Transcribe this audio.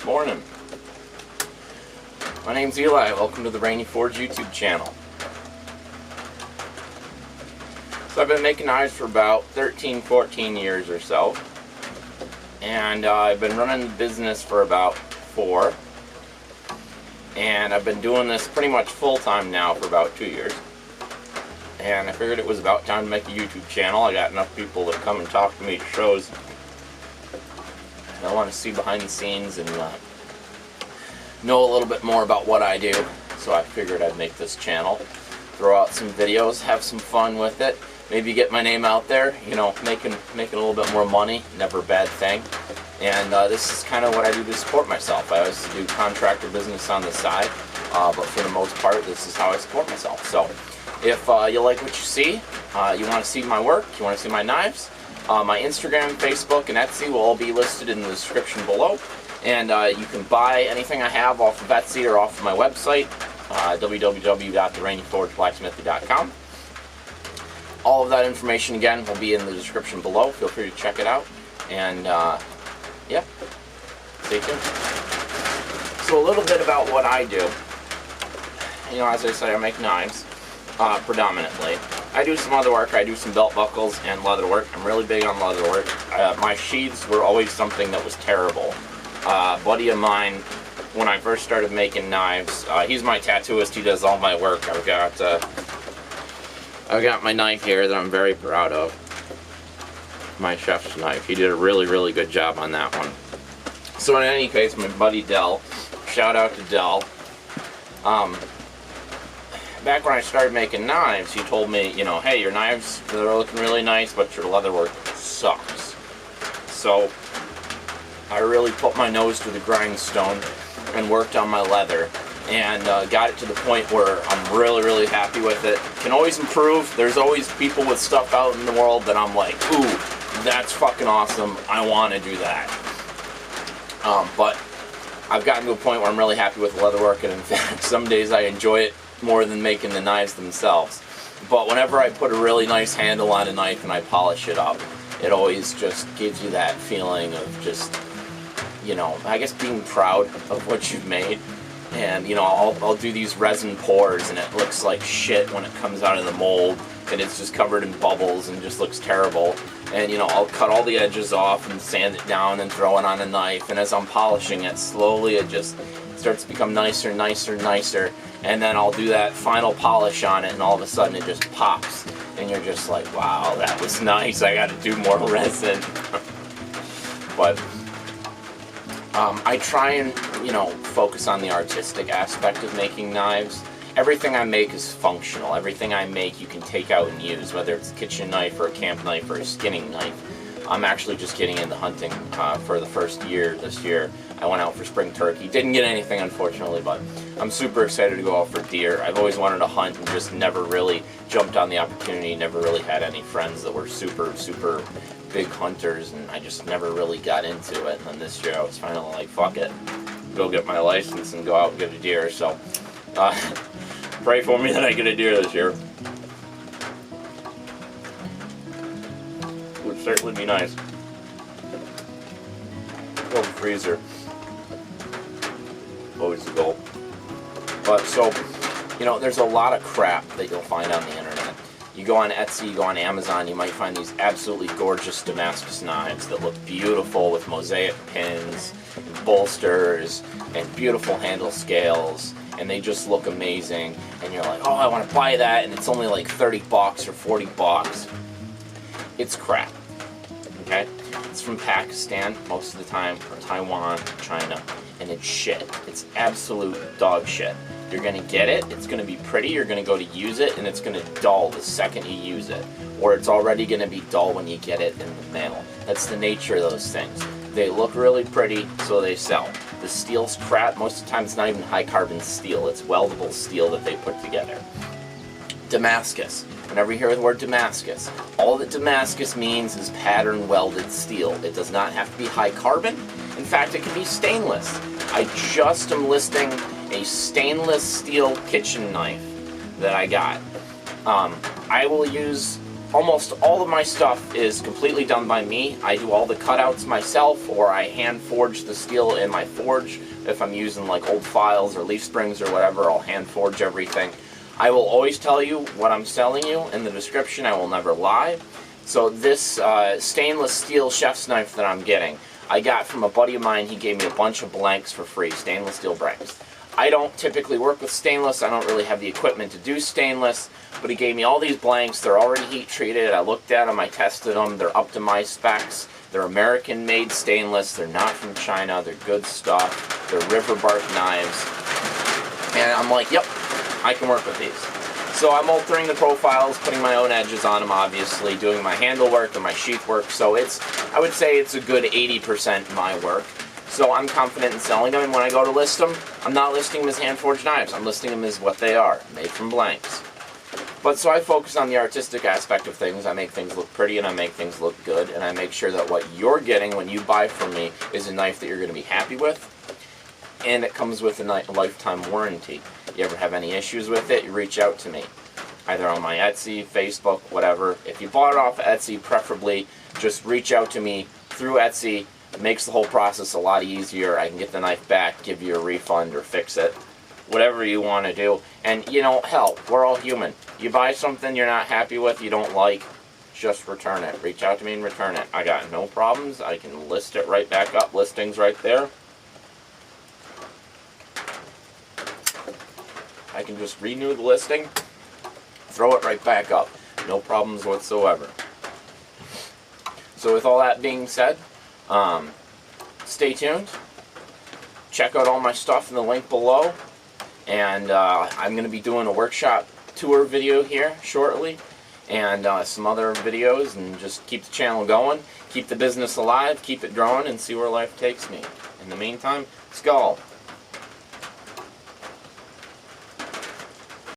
Morning. My name's Eli. Welcome to the Rainy Forge YouTube channel. So I've been making knives for about 13, 14 years or so. And I've been running the business for about 4. And I've been doing this pretty much full-time now for about 2 years. And I figured it was about time to make a YouTube channel. I got enough people that come and talk to me at shows. And I want to see behind the scenes and know a little bit more about what I do. So I figured I'd make this channel, throw out some videos, have some fun with it, maybe get my name out there, you know, making a little bit more money, never a bad thing. And this is kind of what I do to support myself. I always do contractor business on the side, but for the most part, this is how I support myself. So if you like what you see, you want to see my work, you want to see my knives, my Instagram, Facebook, and Etsy will all be listed in the description below. And you can buy anything I have off of Etsy or off of my website, www.therainyforgeblacksmithy.com. All of that information, again, will be in the description below. Feel free to check it out. And, yeah, stay tuned. So a little bit about what I do. You know, as I say, I make knives, predominantly. I do some other work. I do some belt buckles and leather work. I'm really big on leather work. My sheaths were always something that was terrible. A buddy of mine, when I first started making knives, he's my tattooist. He does all my work. I've got my knife here that I'm very proud of. My chef's knife. He did a really, really good job on that one. So in any case, my buddy Dell, shout out to Dell. Back when I started making knives, he told me, you know, hey, your knives, they're looking really nice, but your leather work sucks. So I really put my nose to the grindstone and worked on my leather and got it to the point where I'm really, really happy with it. Can always improve. There's always people with stuff out in the world that I'm like, ooh, that's fucking awesome. I want to do that. But I've gotten to a point where I'm really happy with the leather work, and in fact, some days I enjoy it more than making the knives themselves. But whenever I put a really nice handle on a knife and I polish it up, it always just gives you that feeling of just, you know, I guess being proud of what you've made. And, you know, I'll do these resin pours and it looks like shit when it comes out of the mold, and it's just covered in bubbles and just looks terrible. And, you know, I'll cut all the edges off and sand it down and throw it on a knife, and as I'm polishing it, slowly it just starts to become nicer, nicer, nicer. And then I'll do that final polish on it, and all of a sudden it just pops. And you're just like, wow, that was nice. I got to do more resin. But I try and, you know, focus on the artistic aspect of making knives. Everything I make is functional. Everything I make you can take out and use, whether it's a kitchen knife or a camp knife or a skinning knife. I'm actually just getting into hunting for the first year this year. I went out for spring turkey. Didn't get anything, unfortunately, but I'm super excited to go out for deer. I've always wanted to hunt and just never really jumped on the opportunity, never really had any friends that were super, super big hunters, and I just never really got into it. And then this year I was finally like, fuck it, go get my license and go out and get a deer. So pray for me that I get a deer this year. Would certainly be nice. Go freezer. Always the goal. But so, you know, there's a lot of crap that you'll find on the internet. You go on Etsy, you go on Amazon, you might find these absolutely gorgeous Damascus knives that look beautiful with mosaic pins, and bolsters, and beautiful handle scales, and they just look amazing. And you're like, oh, I want to buy that, and it's only like 30 bucks or 40 bucks. It's crap. Okay? It's from Pakistan most of the time, or Taiwan, China, and it's shit. It's absolute dog shit. You're going to get it, it's going to be pretty, you're going to go to use it, and it's going to dull the second you use it. Or it's already going to be dull when you get it in the mail. That's the nature of those things. They look really pretty, so they sell. The steel's crap. Most of the time it's not even high carbon steel. It's weldable steel that they put together. Damascus. Whenever you hear the word Damascus, all that Damascus means is pattern welded steel. It does not have to be high carbon. In fact, it can be stainless. I just am listing a stainless steel kitchen knife that I got. I will use almost all of my stuff is completely done by me. I do all the cutouts myself, or I hand forge the steel in my forge. If I'm using like old files or leaf springs or whatever, I'll hand forge everything. I will always tell you what I'm selling you in the description. I will never lie. So this stainless steel chef's knife that I'm getting, I got from a buddy of mine. He gave me a bunch of blanks for free, stainless steel blanks. I don't typically work with stainless. I don't really have the equipment to do stainless, but he gave me all these blanks. They're already heat treated. I looked at them, I tested them. They're up to my specs. They're American made stainless. They're not from China. They're good stuff. They're river bark knives. And I'm like, yep, I can work with these. So I'm altering the profiles, putting my own edges on them, obviously, doing my handle work and my sheath work. So I would say it's a good 80% my work. So I'm confident in selling them, and when I go to list them, I'm not listing them as hand-forged knives. I'm listing them as what they are, made from blanks. But so I focus on the artistic aspect of things. I make things look pretty, and I make things look good, and I make sure that what you're getting when you buy from me is a knife that you're going to be happy with, and it comes with a lifetime warranty. You ever have any issues with it, you reach out to me, either on my Etsy, Facebook, whatever. If you bought it off Etsy, preferably just reach out to me through Etsy. It makes the whole process a lot easier. I can get the knife back, give you a refund, or fix it. Whatever you want to do. And, you know, hell, we're all human. You buy something you're not happy with, you don't like, just return it. Reach out to me and return it. I got no problems. I can list it right back up. Listing's right there. I can just renew the listing, throw it right back up. No problems whatsoever. So with all that being said, stay tuned. Check out all my stuff in the link below. And I'm going to be doing a workshop tour video here shortly. And some other videos. And just keep the channel going. Keep the business alive. Keep it growing. And see where life takes me. In the meantime, skål.